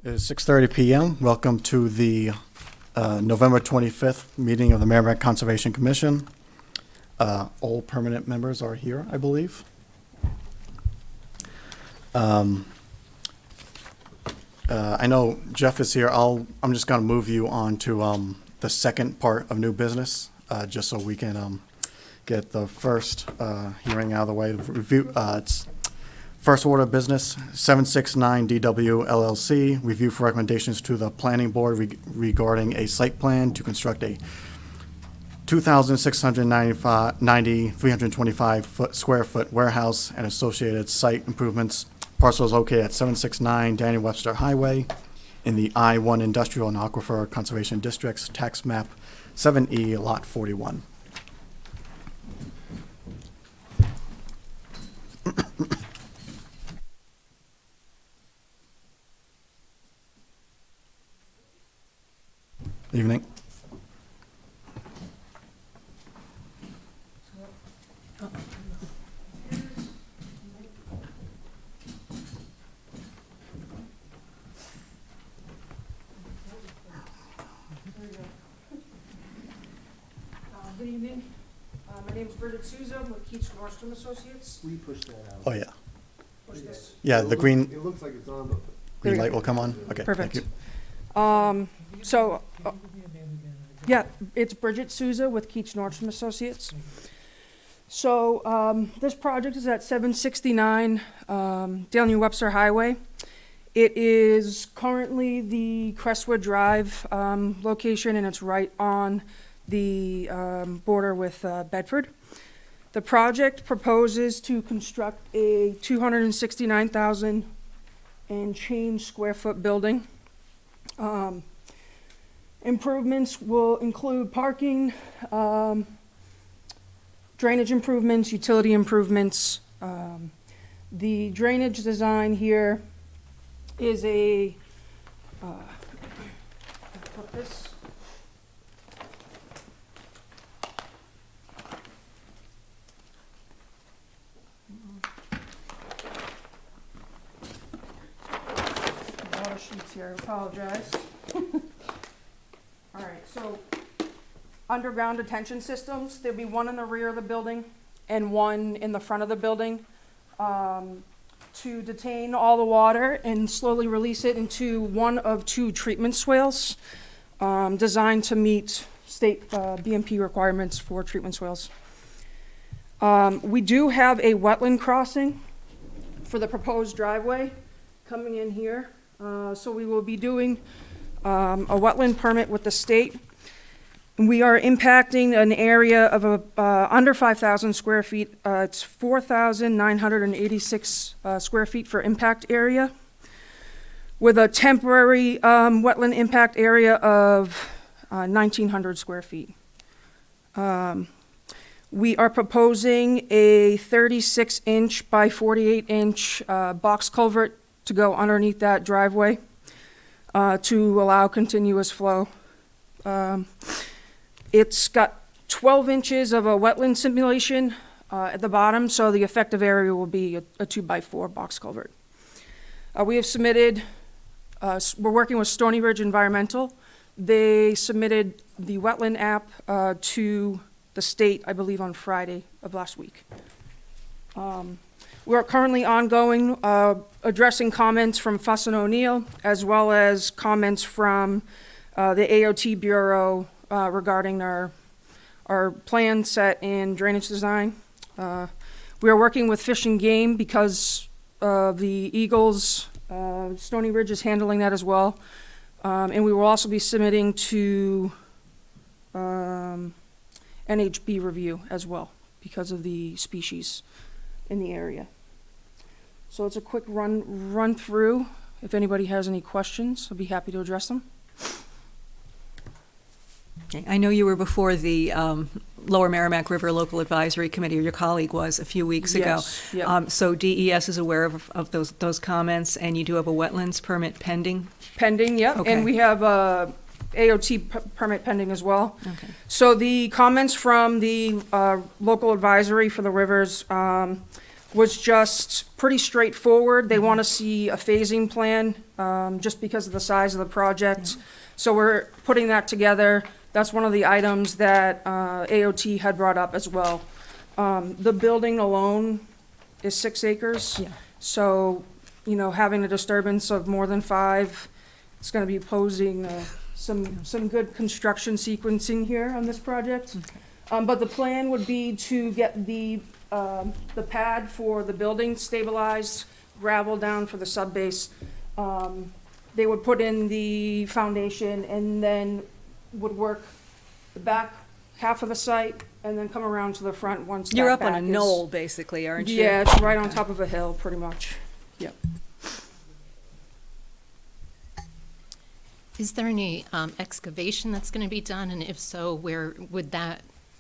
It is 6:30 PM. Welcome to the November 25th meeting of the Merrimack Conservation Commission. All permanent members are here, I believe. I know Jeff is here. I'm just going to move you on to the second part of new business, just so we can get the first hearing out of the way. Review. It's first order of business, 769 DW LLC, review for recommendations to the planning board regarding a site plan to construct a 325 square foot warehouse and associated site improvements. Parcel is located at 769 Daniel Webster Highway in the I-1 Industrial and Aquifer Conservation Districts, tax map 7E, lot 41. Evening. Good evening. My name is Bridget Souza. I'm with Keach Nordstrom Associates. We push that out. Oh, yeah. Push this. Yeah, the green It looks like it's on, but green light will come on? Okay, thank Perfect. you. Yeah, it's Bridget Souza with Keach Nordstrom Associates. So, this project is at 769 Daniel Webster Highway. It is currently the Crestwood Drive location, and it's right on the border with Bedford. The project proposes to construct a 269,000 and change square foot building. Improvements will include parking, drainage improvements, utility improvements. The drainage design here is a, put this. A lot of sheets here, I apologize. All right, so underground detention systems, there'll be one in the rear of the building and one in the front of the building to detain all the water and slowly release it into one of two treatment swales designed to meet state BMP requirements for treatment swales. We do have a wetland crossing for the proposed driveway coming in here. So we will be doing a wetland permit with the state. We are impacting an area of under 5,000 square feet. It's 4,986 square feet for impact area, with a temporary wetland impact area of 1,900 square feet. We are proposing a 36-inch by 48-inch box culvert to go underneath that driveway to allow continuous flow. It's got 12 inches of a wetland simulation at the bottom, so the effective area will be a 2x4 box culvert. We have submitted, we're working with Stony Ridge Environmental. They submitted the wetland app to the state, I believe, on Friday of last week. We are currently ongoing, addressing comments from Fuss and O'Neill, as well as comments from the AOT Bureau regarding our plan set and drainage design. We are working with Fish and Game because of the eagles. Stony Ridge is handling that as well. And we will also be submitting to NHB review as well because of the species in the area. So it's a quick run through. If anybody has any questions, I'll be happy to address them. I know you were before the Lower Merrimack River Local Advisory Committee, or your colleague was a few weeks ago. Yes, yep. So DES is aware of those comments, and you do have a wetlands permit pending? Pending, yep. Okay. And we have a AOT permit pending as well. Okay. So the comments from the local advisory for the rivers was just pretty straightforward. They want to see a phasing plan, just because of the size of the project. So we're putting that together. That's one of the items that AOT had brought up as well. The building alone is 6 acres. Yeah. So, having a disturbance of more than 5, it's going to be posing some good construction sequencing here on this project. But the plan would be to get the pad for the building stabilized, gravel down for the subbase. They would put in the foundation and then would work the back half of the site and then come around to the front once that You're up on a back is- knoll, basically, aren't you? Yeah, it's right on top of a hill, pretty much. Yep. Is there any excavation that's going to be done? And if so, where would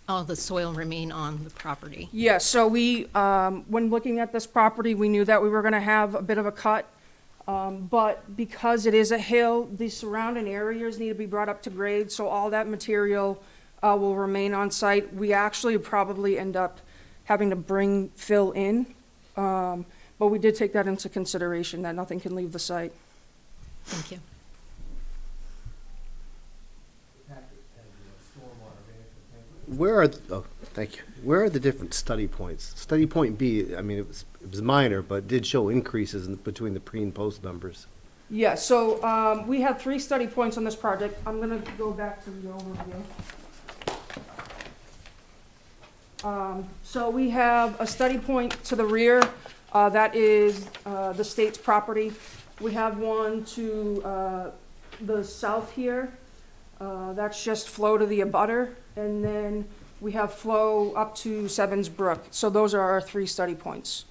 all the soil remain on the property? Yeah, so we, when looking at this property, we knew that we were gonna have a bit of a cut. But because it is a hill, the surrounding areas need to be brought up to grade, so all that material will remain on site. We actually probably end up having to bring fill in, but we did take that into consideration, that nothing can leave the site. Thank you. Thank you. Where are the different study points? Study point B, I mean, it was minor, but did show increases between the pre and post numbers. Yeah, so we have 3 study points on this project. I'm gonna go back to the overview. So we have a study point to the rear, that is the state's property. We have one to the south here, that's just flow to the abutter, and then we have flow up to Sevens Brook. So those are our 3 study points.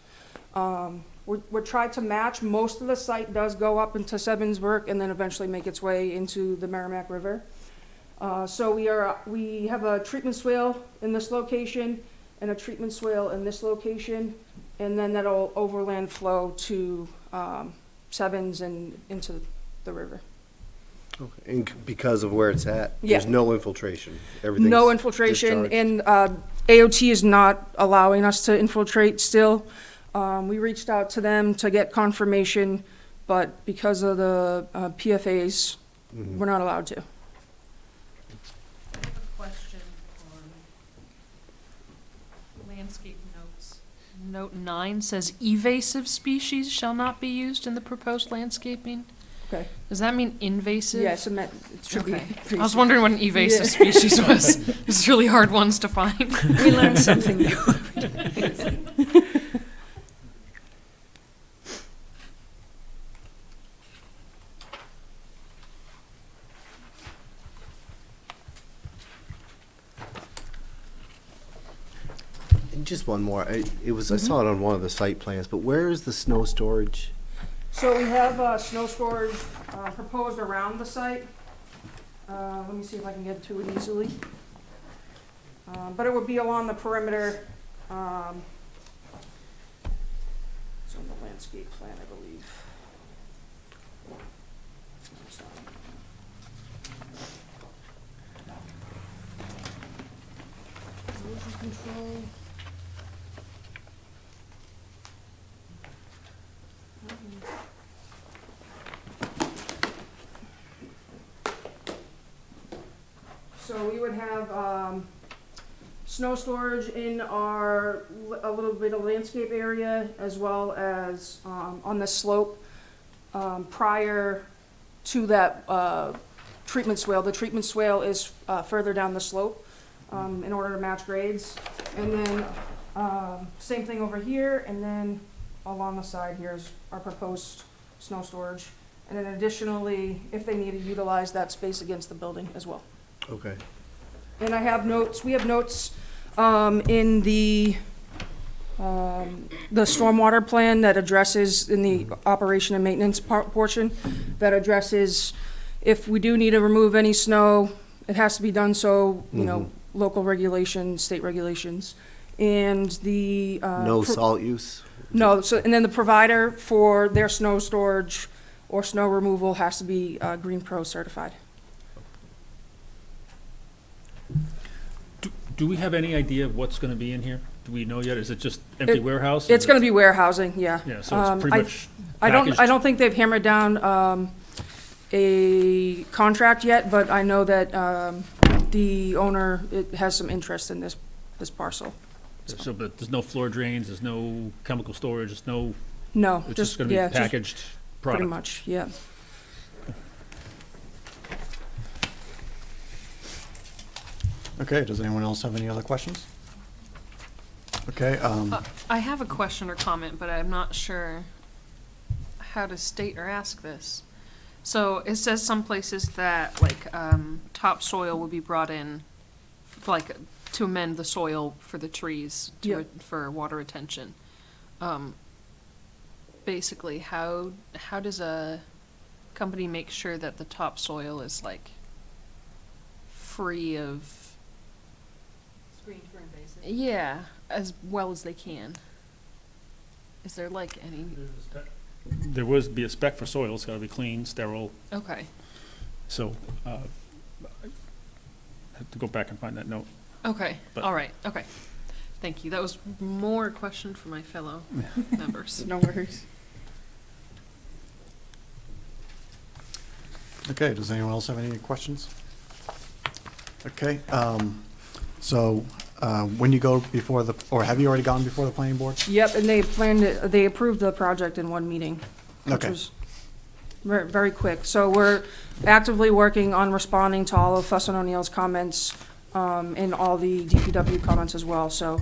We're trying to match. Most of the site does go up into Sevens Brook and then eventually make its way into the Merrimack River. So we have a treatment swale in this location and a treatment swale in this location, and then that'll overland flow to Sevens and into the river. Okay. And because of where it's at, Yeah. there's no infiltration. Everything's No infiltration, discharged. and AOT is not allowing us to infiltrate still. We reached out to them to get confirmation, but because of the PFAs, we're not allowed to. I have a question on landscape notes. Note 9 says evasive species shall not be used in the proposed landscaping. Okay. Does that mean invasive? Yes, it should be. Okay. I was wondering what an evasive species was. It's really hard ones to find. We learned something new. And just one more. I saw it on one of the site plans, but where is the snow storage? So we have snow storage proposed around the site. Let me see if I can get to it easily. But it would be along the perimeter. It's on the landscape plan, I believe. Erosion control. So we would have snow storage in our, a little bit of landscape area, as well as on the slope prior to that treatment swale. The treatment swale is further down the slope in order to match grades. And then same thing over here, and then along the side here is our proposed snow storage. And then additionally, if they need to utilize that space against the building as well. Okay. And I have notes, we have notes in the stormwater plan that addresses, in the operation and maintenance portion, that addresses if we do need to remove any snow, it has to be done so, you know, local regulations, state regulations. And the No salt use? no, so, and then the provider for their snow storage or snow removal has to be Green Pro certified. Do we have any idea of what's going to be in here? Do we know yet? Is it just empty It- warehouse? It's gonna be warehousing, yeah. Yeah, so it's pretty much I packaged? don't think they've hammered down, a contract yet, but I know that, the owner, has some interest in this parcel. So, but there's no floor drains, there's no chemical storage, there's no, No, it's just gonna yeah, be packaged pretty product? much, yeah. Okay, does anyone else have any other questions? Okay, I have a question or comment, but I'm not sure how to state or ask this. So it says some places that like topsoil will be brought in, like to amend the soil for the trees Yeah. for water retention. Basically, how does a company make sure that the topsoil is like free of? Yeah, as well as they can. Is there like any? There would be a spec for soil, it's gotta be clean, sterile, Okay. so, I have to go back and find that note. Okay, But- all right, okay. Thank you. That was more a question for my fellow members. No worries. okay, does anyone else have any questions? Okay, so, when you go before or have you already gone before the planning board? Yep, and they approved the project in one meeting, which Okay. was very quick. So we're actively working on responding to all of Fuss and O'Neill's comments, and all the DPW comments as well. So,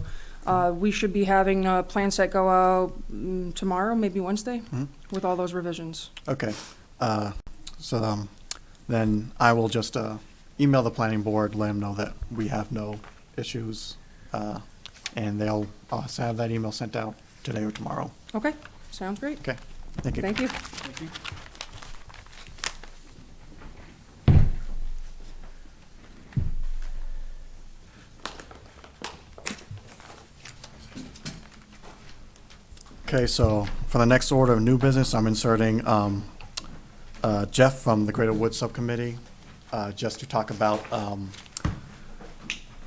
we should be having a plan set go out tomorrow, maybe Wednesday, Mhm. with all those revisions. Okay, so, then I will just, email the planning board, let them know that we have no issues, and they'll, have that email sent out today or tomorrow. Okay, sounds great. Okay, thank you. Thank you. Okay, so for the next order of new business, I'm inserting Jeff from the Greater Woods Subcommittee, just to talk about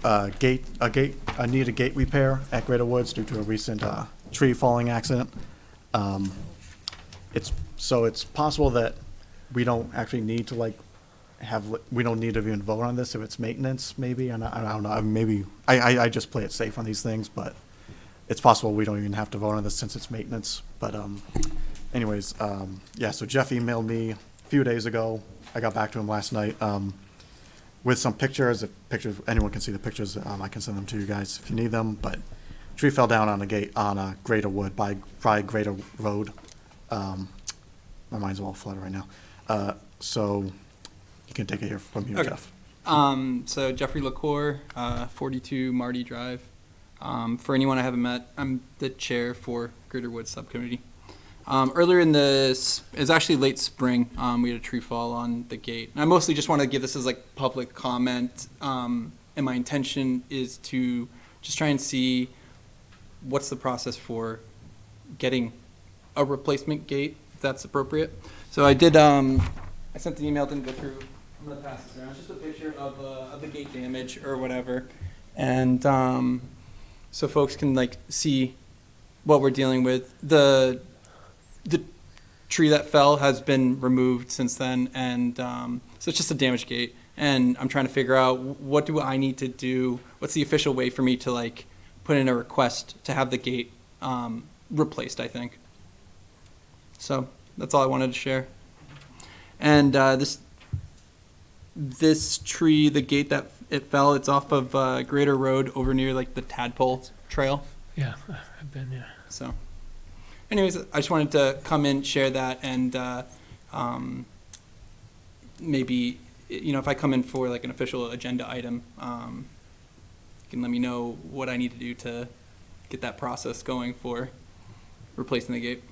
a needed gate repair at Greater Woods due to a recent tree falling accident. It's possible that we don't actually need to we don't need to even vote on this if it's maintenance, maybe, and I don't know, maybe, I just play it safe on these things, but it's possible we don't even have to vote on this since it's maintenance, but, anyways, yeah, so Jeff emailed me a few days ago, I got back to him last night, with some pictures, if anyone can see the pictures, I can send them to you guys if you need them, but tree fell down on a gate, on a Greater Wood, by Greater Road, my mind's all flooded right now, so you can take it here from here, Okay. Jeff. So Jeffrey LaCour, 42 Marty Drive. For anyone I haven't met, I'm the chair for Greater Woods Subcommittee. Earlier in this, it was actually late spring, we had a tree fall on the gate. And I mostly just want to give this as like public comment, and my intention is to just try and see what's the process for getting a replacement gate, if that's appropriate. So I did, I sent the email, didn't go through. I'm gonna pass this around. It's just a picture of the gate damage or whatever, and so folks can like see what we're dealing with. The tree that fell has been removed since then, and so it's just a damaged gate. And I'm trying to figure out what do I need to do. What's the official way for me to like put in a request to have the gate replaced? I think. So that's all I wanted to share. And this tree, the gate that it fell, it's off of Greater Road over near like the Tadpole Trail. Yeah, I've been, yeah. So, anyways, I just wanted to come in, share that, and maybe, you know, if I come in for like an official agenda item, you can let me know what I need to do to get that process going for replacing the gate.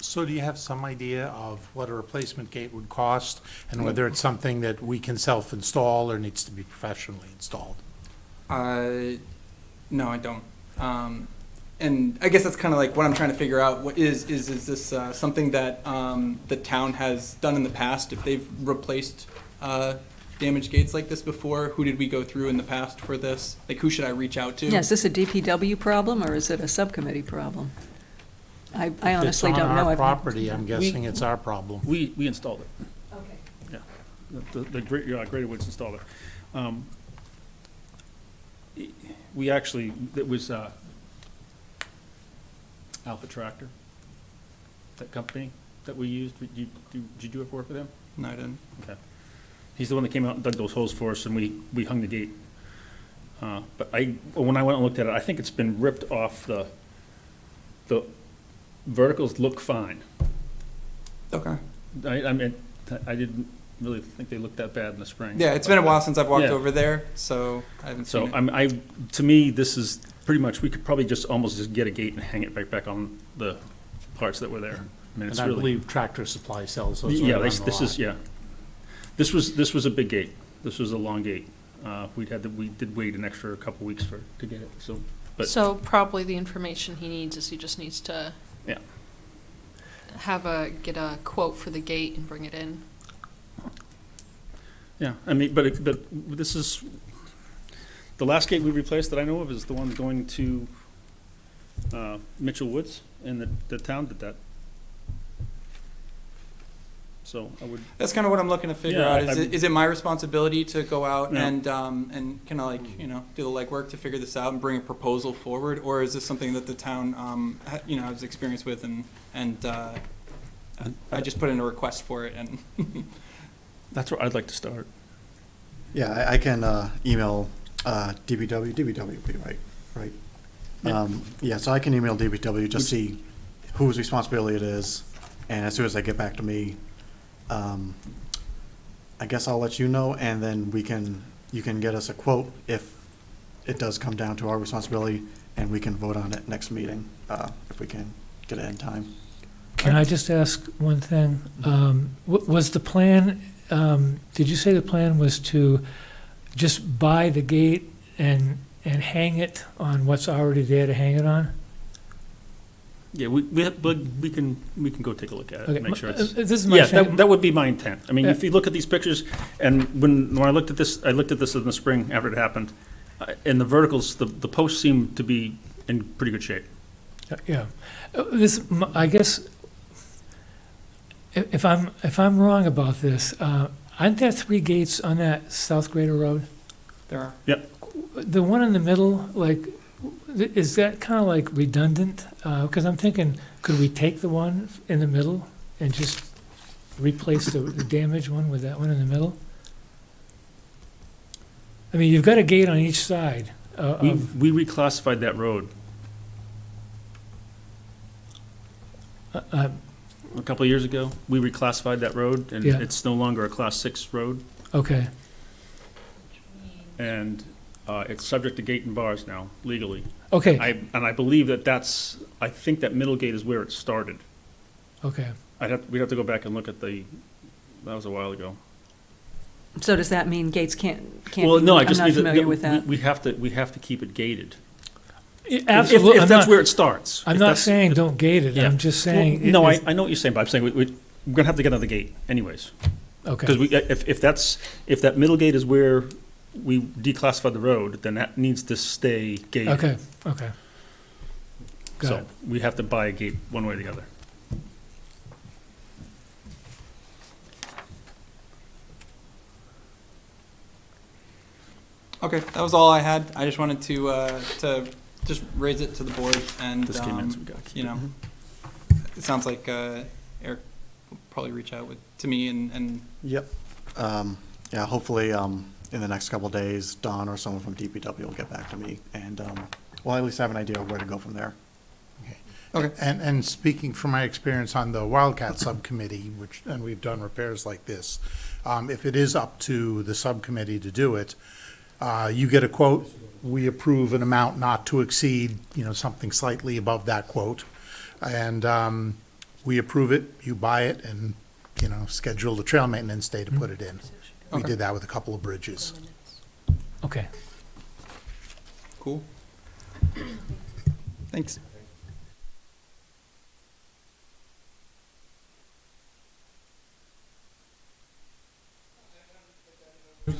So do you have some idea of what a replacement gate would cost and whether it's something that we can self-install or needs to be professionally installed? No, I don't. And I guess that's kind of like what I'm trying to figure out. What is this something that the town has done in the past? If they've replaced damaged gates like this before? Who did we go through in the past for this? Like, who should I reach out to? Yeah, is this a DPW problem, or is it a subcommittee problem? I honestly don't know. If it's on our I've- property, I'm guessing it's our problem. We installed it. Yeah. Greater Woods installed it. We actually, it was Alpha Tractor, that company that we used. Did you do it work with him? No, I didn't. Okay. He's the one that came out and dug those holes for us, and we hung the gate. But when I went and looked at it, I think it's been ripped off the verticals look fine. Okay. I mean, I didn't really think they looked that bad in the spring. Yeah, it's been a while since I've walked Yeah. over there, so I haven't So seen it. to me, this is pretty much, we could probably just almost just get a gate and hang it back on the parts that were there. I mean, And it's I really, believe Tractor Supply sells those yeah, right on this the this is, lot. yeah. This was a big gate. This was a long gate. We did wait an extra couple weeks to get it, so. But- So probably the information he needs is he just needs to Yeah. get a quote for the gate and bring it in. Yeah, I mean, but this is, the last gate we replaced that I know of is the one going to Mitchell Woods, and the town did that. So I would, That's kind of what I'm looking to figure Yeah, out. I'm- Is it my responsibility to go out No. and kind of like, do the legwork to figure this out and bring a proposal forward? Or is this something that the town, has experience with and I just put in a request for it and that's where I'd like to start. Yeah, I can email DPW would be right? Yeah, so I can email DPW, just see whose responsibility it is, and as soon as they get back to me, I guess I'll let you know, and then you can get us a quote if it does come down to our responsibility, and we can vote on it next meeting, if we can get it in time. Can I just ask one thing? Was the plan, did you say the plan was to just buy the gate and hang it on what's already there to hang it on? Yeah, we can go take a look at it, Okay, make sure this it's. is my Yes, thing. that would be my intent. I mean, Yeah. if you look at these pictures, and when I looked at this in the spring after it happened, and the verticals, the posts seem to be in pretty good shape. Yeah. I guess, if I'm wrong about this, aren't there 3 gates on that South Greater Road? there are. The one in the middle, like, is that kind of like redundant? Because I'm thinking, could we take the one in the middle and just replace the damaged one with that one in the middle? I mean, you've got a gate on each side of, We reclassified that road a couple of years ago. We reclassified that road, and Yeah. it's no longer a Class 6 road, okay, and it's subject to gate and bars now, legally. okay, I believe I think that middle gate is where it started. okay. We'd have to go back and look at that was a while ago. So does that mean gates can't be Well, moved? no, I I'm just not need to, familiar with that. we have to keep it gated. Absolutely. If I'm that's not- where it starts. I'm If not that's- saying don't gate it, Yeah. I'm just Well, saying. no, I know what you're saying, but I'm saying we're gonna have to get another gate anyways. Because Okay, if that middle gate is where we declassified the road, then that needs to stay gated. okay. Got So it. we have to buy a gate one way or the other. Okay, that was all I had. I just wanted to just raise it to the board and, This came in, so we gotta keep it. it sounds like Eric will probably reach out to me and Yep. Yeah, hopefully, in the next couple of days, Don or someone from DPW will get back to me, and we'll at least have an idea of where to go from there. Okay. And speaking from my experience on the Wildcat Subcommittee, and we've done repairs like this, if it is up to the subcommittee to do it, you get a quote, we approve an amount not to exceed, something slightly above that quote, and we approve it, you buy it, and, schedule the trail maintenance day to put it in. We Okay. did that with a couple of bridges. Okay. cool. Thanks.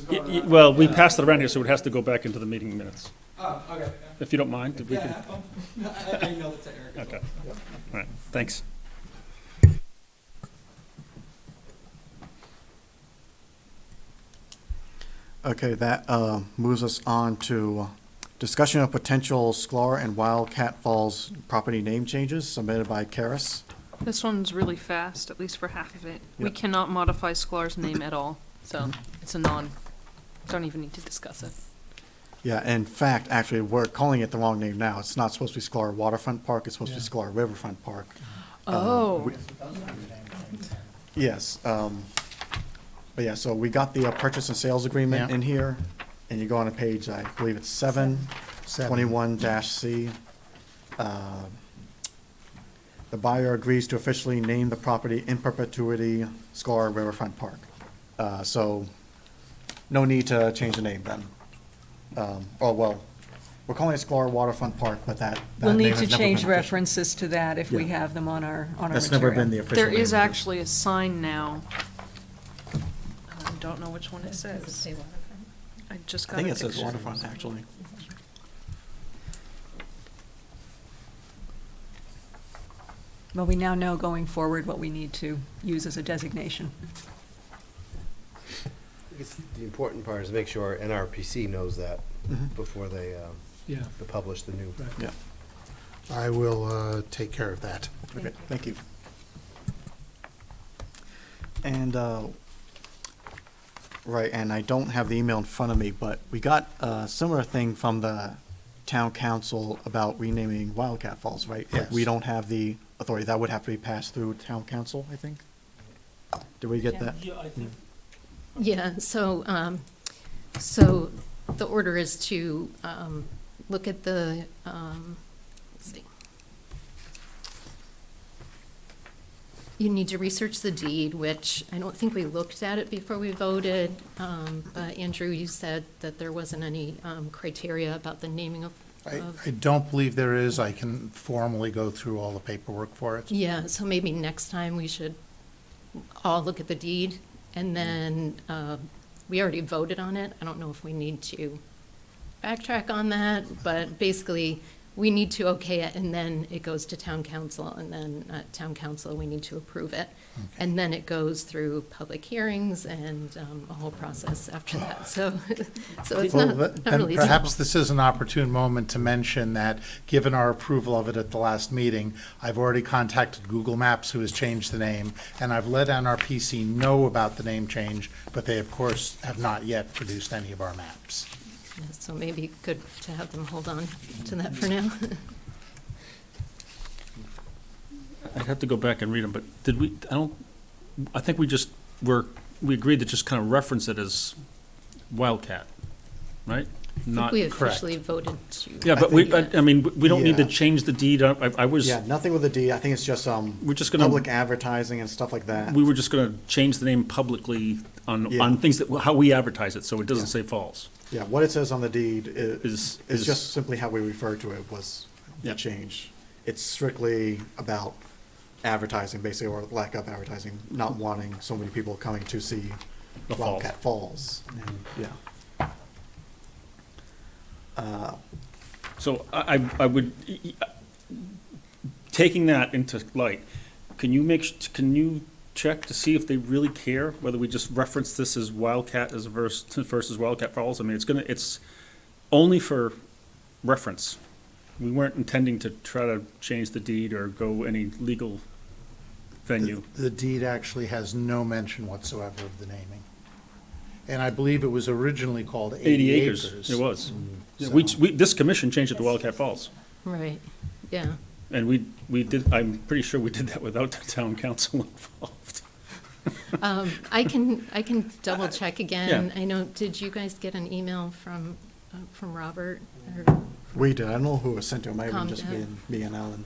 Well, we passed it around here, so it has to go back into the meeting minutes. Oh, okay. If you don't mind, if we can. I emailed it to Eric as Okay. well. All right, thanks. Okay, that moves us on to discussion of potential Sklar and Wildcat Falls property name changes submitted by Karis. This one's really fast, at least for half of it. We Yep. cannot modify Sklar's name at all, so it's a don't even need to discuss it. Yeah, in fact, actually, we're calling it the wrong name now. It's not supposed to be Sklar Waterfront Park, it's supposed to be Sklar Riverfront Park. Oh. Yes, but yeah, so we got the purchase and sales agreement Yeah. in here, and you go on to page, I believe it's 721-C. The buyer agrees to officially name the property in perpetuity Sklar Riverfront Park. So, no need to change the name then. Well, we're calling it Sklar Waterfront Park, but that We'll name need has to never change been official. references to that if we Yeah. have them on our material. That's never been the official There name is of it. actually a sign now. I don't know which one it says. I just I got a think picture. it says Waterfront, actually. Well, we now know going forward what we need to use as a designation. I guess the important part is make sure NRPC knows that Mhm. before they Yeah. publish the new. Yeah, I will take care of that. okay, thank you. And, right, and I don't have the email in front of me, but we got a similar thing from the town council about renaming Wildcat Falls, right? Like, we Yes. don't have the authority. That would have to be passed through town council, I think? Did we get that? Yeah, so the order is to look at the, let's see. You need to research the deed, which I don't think we looked at it before we voted. But Andrew, you said that there wasn't any criteria about the naming of. I don't believe there is. I can formally go through all the paperwork for it. Yeah, so maybe next time we should all look at the deed, and then, we already voted on it. I don't know if we need to backtrack on that, but basically, we need to okay it, and then it goes to town council, and then at town council, we need to approve it. And then it goes through public hearings and a whole process after that, so, so it's Well, not then really perhaps simple. this is an opportune moment to mention that, given our approval of it at the last meeting, I've already contacted Google Maps, who has changed the name, and I've let NRPC know about the name change, but they, of course, have not yet produced any of our maps. Yeah, so maybe good to have them hold on to that for now. I'd have to go back and read them, but did we, I think we agreed to just kind of reference it as Wildcat, right? I think Not, we correct. officially voted to. yeah, but I mean, we don't need to Yeah. change the deed. I was, Yeah, nothing with the D. I think it's just, we're just gonna, public advertising and stuff like that. we were just gonna change the name publicly on Yeah. things that, how we advertise it, so it doesn't Yeah. say falls. Yeah, what it says on the deed Is- is is- just simply how we refer to it was Yeah. the change. It's strictly about advertising, basically, or lack of advertising, not wanting so many people coming to see The falls. Wildcat Falls. And, yeah. So I would, taking that into light, can you check to see if they really care, whether we just reference this as Wildcat as versus Wildcat Falls? I mean, it's only for reference. We weren't intending to try to change the deed or go any legal venue. The deed actually has no mention whatsoever of the naming. And I believe it was originally called 80 acres, it was. Yeah, this commission changed it to Wildcat Falls. Right, yeah. And we did, I'm pretty sure we did that without the town council involved. I can double check again. I know, did you guys get an email from Robert? Or- We did. I don't know who it was sent to. It might have been just Calm me and Alan.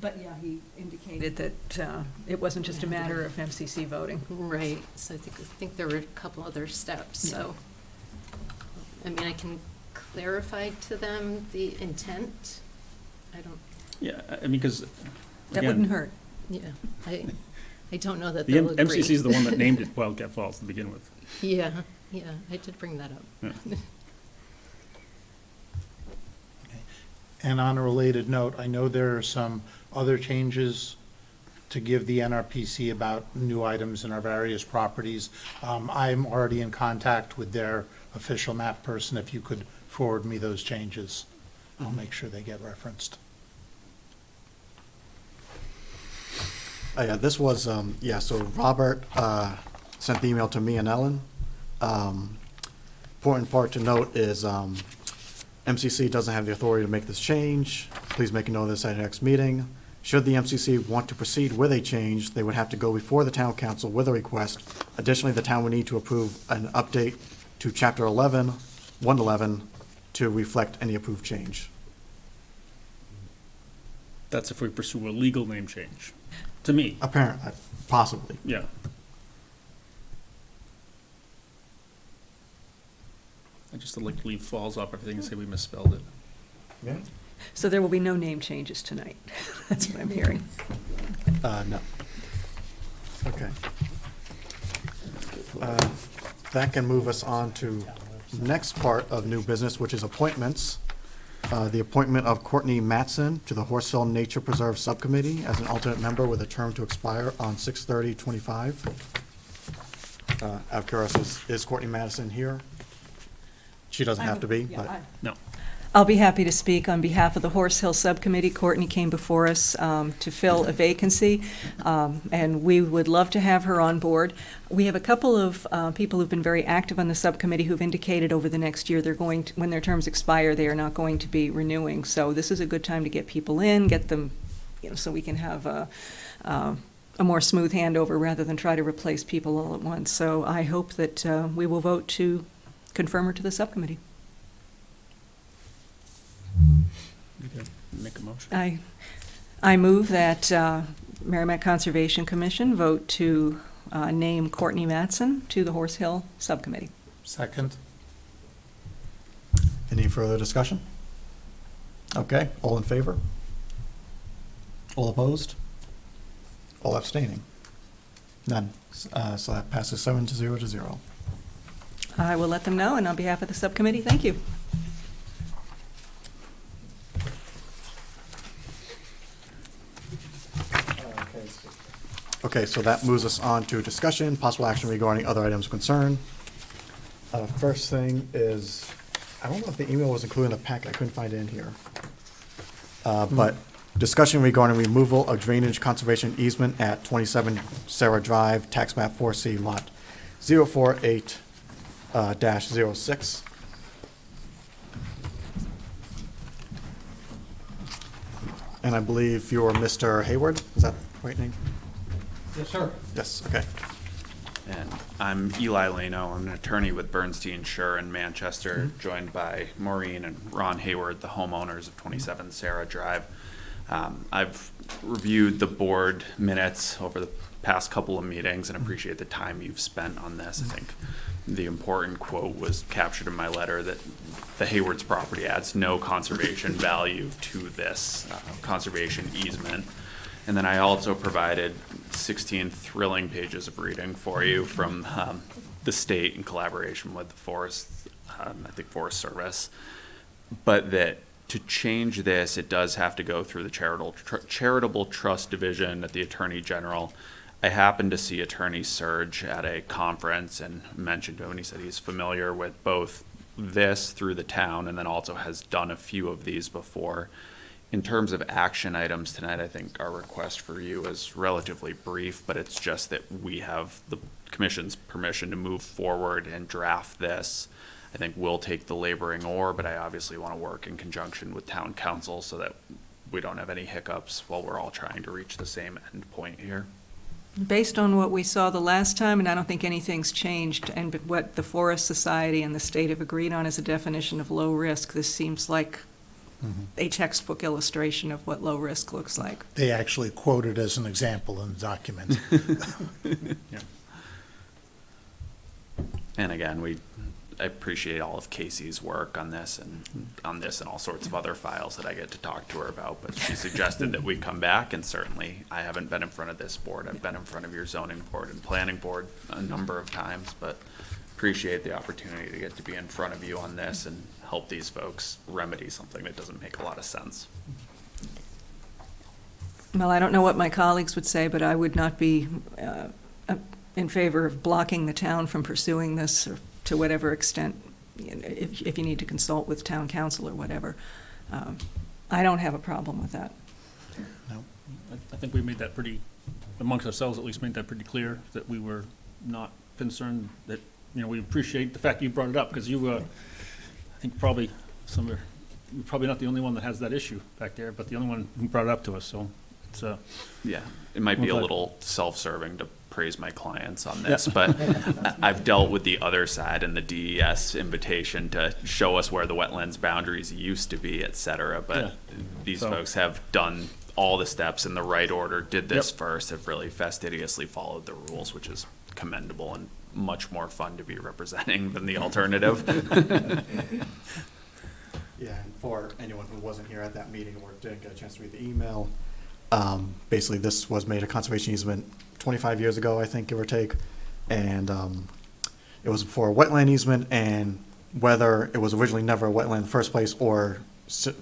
But yeah, he indicated that it wasn't just a matter of MCC voting. Right, so I think there were a couple other steps, so. I mean, I can clarify to them the intent. I don't, Yeah, I mean, because, That wouldn't again, hurt. yeah, I don't know that The they'll agree. MCC is the one that named it Wildcat Falls to begin with. Yeah, I did bring that up. Yeah. And on a related note, I know there are some other changes to give the NRPC about new items in our various properties. I'm already in contact with their official map person. If you could forward me those changes, I'll make sure they get referenced. Yeah, this was, so Robert sent the email to me and Ellen. Important part to note is MCC doesn't have the authority to make this change. Please make a note of this at your next meeting. Should the MCC want to proceed with a change, they would have to go before the town council with a request. Additionally, the town would need to approve an update to Chapter 111, to reflect any approved change. That's if we pursue a legal name change, to me, Apparently, possibly. yeah. I just like to leave falls off everything and say we misspelled it. Yeah. So there will be no name changes tonight. That's what I'm hearing. No. Okay. That can move us on to next part of new business, which is appointments. The appointment of Courtney Matson to the Horse Hill Nature Preserve Subcommittee as an alternate member with a term to expire on 6/30/25. Out of curiosity, is Courtney Madison here? She doesn't have to be, but. No. I'll be happy to speak on behalf of the Horse Hill Subcommittee. Courtney came before us to fill a vacancy, and we would love to have her on board. We have a couple of people who've been very active on the subcommittee who've indicated over the next year they're going to, when their terms expire, they are not going to be renewing. So this is a good time to get people in, get them, so we can have a more smooth handover rather than try to replace people all at once. So I hope that we will vote to confirm her to the subcommittee. Okay. Make a motion. I move that Merrimack Conservation Commission vote to name Courtney Matson to the Horse Hill Subcommittee. Second? Any further discussion? Okay, all in favor? All opposed? All abstaining? None. So that passes 7-0 to 0. I will let them know, and on behalf of the subcommittee, thank you. Okay, so that moves us on to discussion, possible action regarding other items of concern. First thing is, I don't know if the email was included in the packet, I couldn't find it in here. But discussion regarding removal of drainage conservation easement at 27 Sarah Drive, tax map 4C, lot 048-06. And I believe you're Mr. Hayward, is that the right name? Yes, sir. Yes, okay. And I'm Eli Leno. I'm an attorney with Bernstein Schur in Manchester, joined by Maureen and Ron Hayward, the homeowners of 27 Sarah Drive. I've reviewed the board minutes over the past couple of meetings and appreciate the time you've spent on this. I think the important quote was captured in my letter that the Hayward's property adds no conservation value to this conservation easement. And then I also provided 16 thrilling pages of reading for you from the state in collaboration with the Forest Service. But that to change this, it does have to go through the charitable trust division at the Attorney General. I happened to see Attorney Surge at a conference and mentioned to him, and he said he's familiar with both this through the town and then also has done a few of these before. In terms of action items tonight, I think our request for you is relatively brief, but it's just that we have the commission's permission to move forward and draft this. I think we'll take the laboring oar, but I obviously want to work in conjunction with town council so that we don't have any hiccups while we're all trying to reach the same end point here. Based on what we saw the last time, and I don't think anything's changed, and what the Forest Society and the state have agreed on as a definition of low risk, this seems like a textbook illustration of what low risk looks like. They actually quote it as an example in the document. Yeah. And again, we I appreciate all of Casey's work on this and all sorts of other files that I get to talk to her about. But she suggested that we come back, and certainly I haven't been in front of this board. I've been in front of your zoning board and planning board a number of times, but appreciate the opportunity to get to be in front of you on this and help these folks remedy something that doesn't make a lot of sense. Well, I don't know what my colleagues would say, but I would not be in favor of blocking the town from pursuing this or to whatever extent, if you need to consult with town council or whatever. I don't have a problem with that. I think we made that pretty, amongst ourselves at least, made that pretty clear, that we were not concerned, that, you know, we appreciate the fact you brought it up, because you, I think probably you're probably not the only one that has that issue back there, but the only one who brought it up to us, so it's, Yeah, it might be a Okay. little self-serving to praise my clients on this, but I've dealt with the other side and the DES invitation to show us where the wetlands boundaries used to be, et cetera. Yeah. But these So- folks have done all the steps in the right order, did this Yep. first, have really fastidiously followed the rules, which is commendable and much more fun to be representing than the alternative. Yeah, and for anyone who wasn't here at that meeting or didn't get a chance to read the email, basically this was made a conservation easement 25 years ago, I think, give or take. And it was for a wetland easement, and whether it was originally never a wetland in the first place or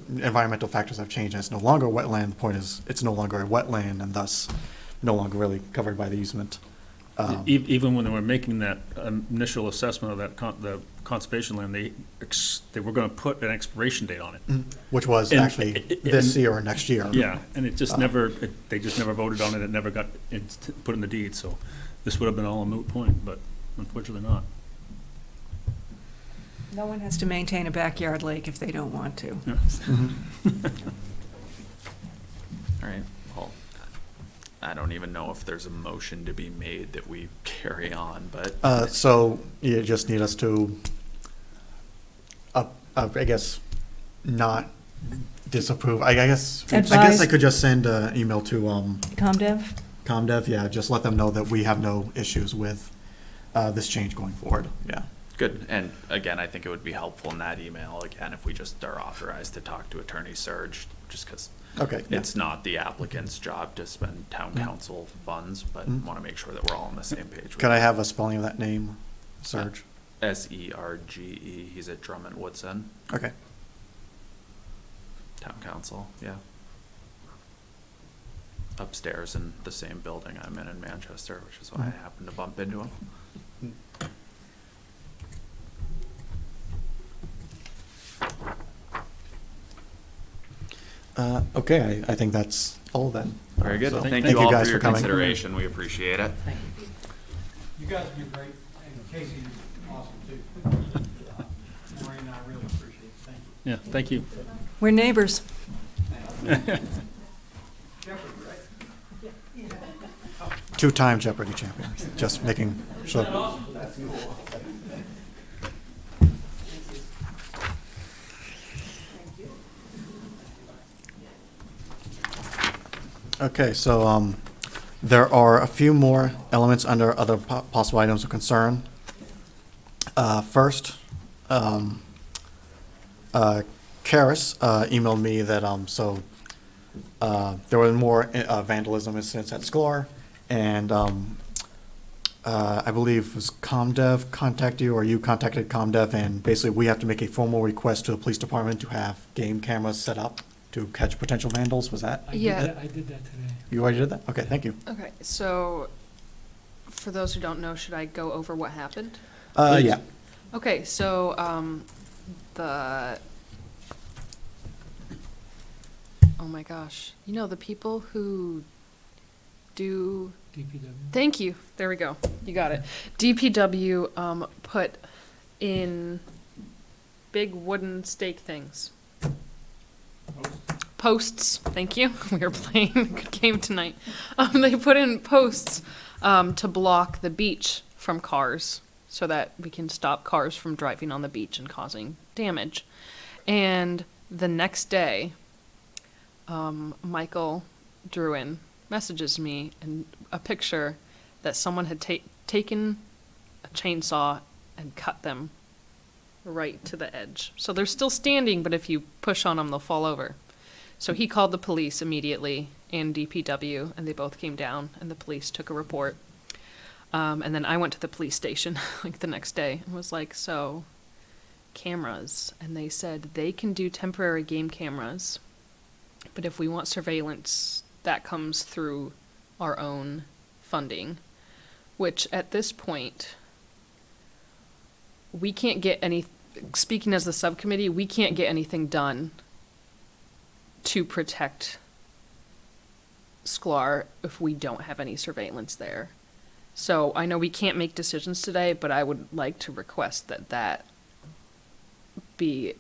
environmental factors have changed and it's no longer a wetland, the point is it's no longer a wetland and thus no longer really covered by the easement. even when they were making that initial assessment of that the conservation land, they were gonna put an expiration date on it. Which was And- actually this year or next year. Yeah, and it just never, they just never voted on it, it never got put in the deed, so this would have been all a moot point, but unfortunately not. No one has to maintain a backyard lake if they don't want to. Yeah. All right, well, I don't even know if there's a motion to be made that we carry on, but. So you just need us to, I guess, not disapprove. I guess I Advise. could just send an email to ComDev? ComDev. Yeah, just let them know that we have no issues with this change going forward. Yeah. Good, and again, I think it would be helpful in that email, again, if we just are authorized to talk to Attorney Surge, just because Okay. Yeah. it's not the applicant's job to spend town council funds, but Mhm. want to make sure that we're all on the same page. with Could I it. have a spelling of that name, Serge? Serge, he's at Drummond Woodson, Okay. town council, yeah. Upstairs in the same building I'm in Manchester, which is why I happened to bump into him. Okay, I think that's all then. Very good, So thank thank you all guys for your coming. consideration, we appreciate it. You guys have been great, and Casey is awesome too. Maureen and I really appreciate it, thank you. Yeah, thank you. We're neighbors. Jeffrey, right? Two-time Jeopardy champion. Just making sure. Okay, so there are a few more elements under other possible items of concern. First, Karis emailed me that there was more vandalism incidents at Sklar, and I believe it was ComDev contacted you, or you contacted ComDev, and basically we have to make a formal request to the police department to have game cameras set up to catch potential vandals. Was that? I did Yeah. that- I did that today. You already did that? Okay, thank you. Okay, so for those who don't know, should I go over what happened? Yeah. Okay, so oh my gosh, you know, the people who do, DPW. thank you, there we go, you got it. DPW put in big wooden stake things. Posts, thank you. We were playing a good game tonight. They put in posts to block the beach from cars so that we can stop cars from driving on the beach and causing damage. And the next day, Michael Druin messages me and a picture that someone had taken a chainsaw and cut them right to the edge. So they're still standing, but if you push on them, they'll fall over. So he called the police immediately and DPW, and they both came down, and the police took a report. And then I went to the police station like the next day and was like, so cameras. And they said they can do temporary game cameras, but if we want surveillance, that comes through our own funding, which at this point, we can't get any, speaking as the subcommittee, we can't get anything done to protect Sklar if we don't have any surveillance there. So I know we can't make decisions today, but I would like to request that that be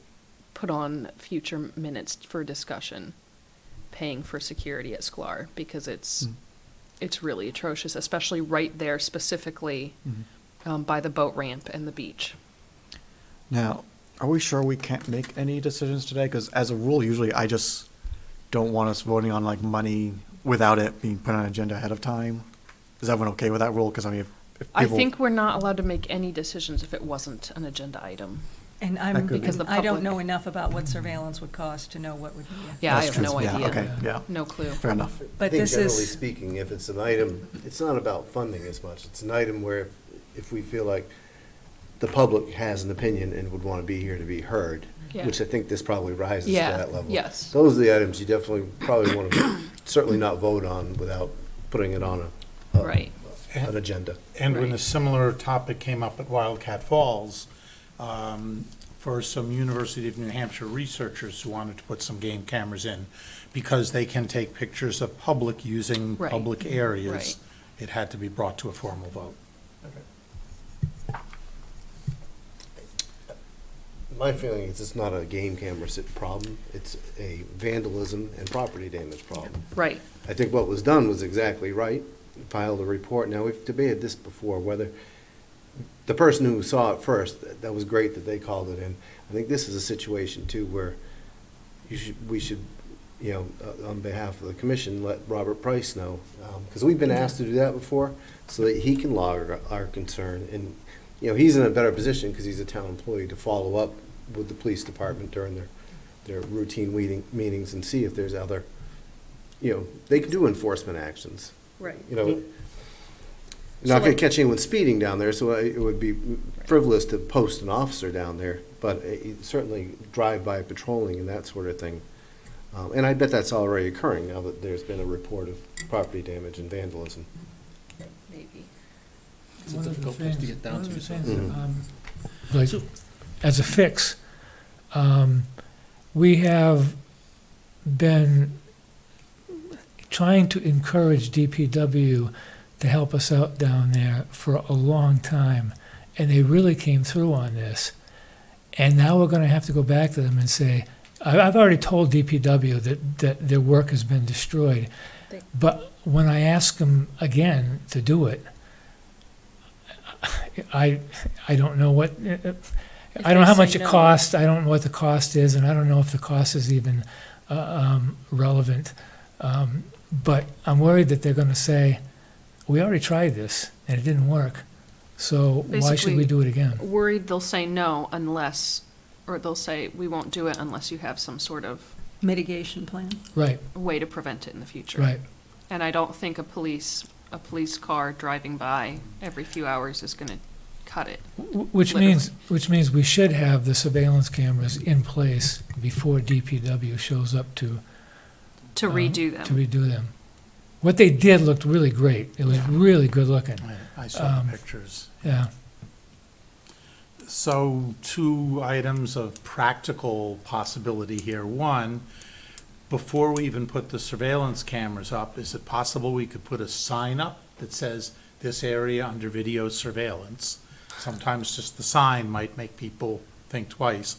put on future minutes for discussion, paying for security at Sklar, because it's really atrocious, especially right there specifically by the boat ramp and the beach. Now, are we sure we can't make any decisions today? Because as a rule, usually I just don't want us voting on like money without it being put on an agenda ahead of time. Is everyone okay with that rule? Because I mean, if I people, think we're not allowed to make any decisions if it wasn't an agenda item. And That could be. Because the I don't public- know enough about what surveillance would cost to know what would be. Yeah, I That's have no true. Yeah, idea. okay, yeah, No clue. fair enough. I But think this generally is, speaking, if it's an item, it's not about funding as much. It's an item where if we feel like the public has an opinion and would want to be here to be heard, Yeah. which I think this probably rises to Yeah, that level. yes. Those are the items you definitely probably want to certainly not vote on without putting it on Right. an agenda. And when a Right. similar topic came up at Wildcat Falls, for some University of New Hampshire researchers who wanted to put some game cameras in, because they can take pictures of public using Right. public areas, Right. it had to be brought to a formal vote. My feeling is it's not a game camera problem. It's a vandalism and property damage problem. Right. I think what was done was exactly right. Filed a report. Now, we've debated this before, whether the person who saw it first, that was great that they called it in. I think this is a situation too where we should, you know, on behalf of the commission, let Robert Price know, because we've been asked to do that before, so that he can log our concern. And, you know, he's in a better position because he's a town employee to follow up with the police department during their routine meetings and see if there's other, you know, they can do enforcement actions. Right. You know, So not gonna like- catch anyone speeding down there, so it would be frivolous to post an officer down there, but certainly drive-by patrolling and that sort of thing. And I bet that's already occurring now that there's been a report of property damage and vandalism. Maybe. It's a difficult place to get down to. Mhm. Like, as a fix, we have been trying to encourage DPW to help us out down there for a long time, and they really came through on this. And now we're gonna have to go back to them and say, I've already told DPW that their work has been destroyed. They- But when I ask them again to do it, I don't know what, I don't know how they much say it no. costs, I don't know what the cost is, and I don't know if the cost is even relevant. But I'm worried that they're gonna say, we already tried this, and it didn't work, so why should we Basically, do it again? Worried they'll say no unless, or they'll say, we won't do it unless you have some sort of mitigation plan. Right, way to prevent it in the future. right. And I don't think a police car driving by every few hours is gonna cut it. Which means we should have the surveillance cameras in place before DPW shows up to To redo to them. redo them. What they did looked really great. It was really good looking. I saw Um, the pictures. Yeah. So, two items of practical possibility here. One, before we even put the surveillance cameras up, is it possible we could put a sign up that says, this area under video surveillance? Sometimes just the sign might make people think twice.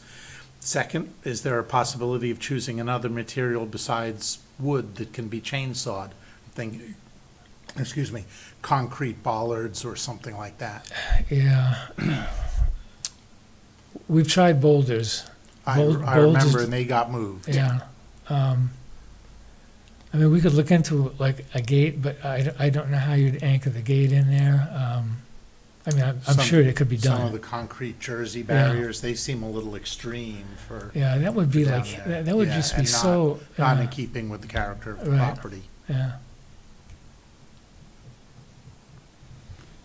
Second, is there a possibility of choosing another material besides wood that can be chainsawed? Think, excuse me, concrete bollards or something like that. Yeah. We've tried boulders. I Boulders- remember, and they got moved. Yeah. I mean, we could look into like a gate, but I don't know how you'd anchor the gate in there. I mean, I'm Some- sure it could be Some of the done. concrete Jersey barriers, they seem a little extreme for Yeah, that would be down like, there. that would Yeah, just be and so. not in keeping with the character of the Right. property. Yeah,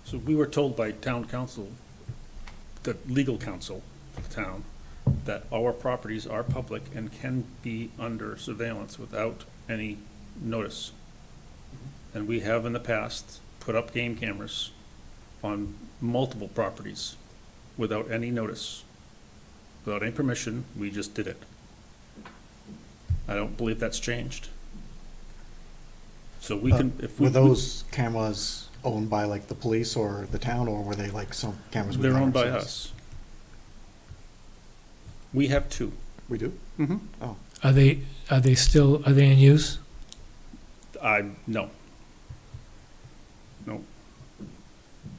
So we were told by town council, the legal counsel of the town, that our properties are public and can be under surveillance without any notice. And we have in the past put up game cameras on multiple properties without any notice, without any permission, we just did it. I don't believe that's changed. So we can, if we. Were those cameras owned by like the police or the town, or were they like some cameras we They're got owned by ourselves? us. We have two. We do? Mm-hmm. Oh, are they in use? No. No.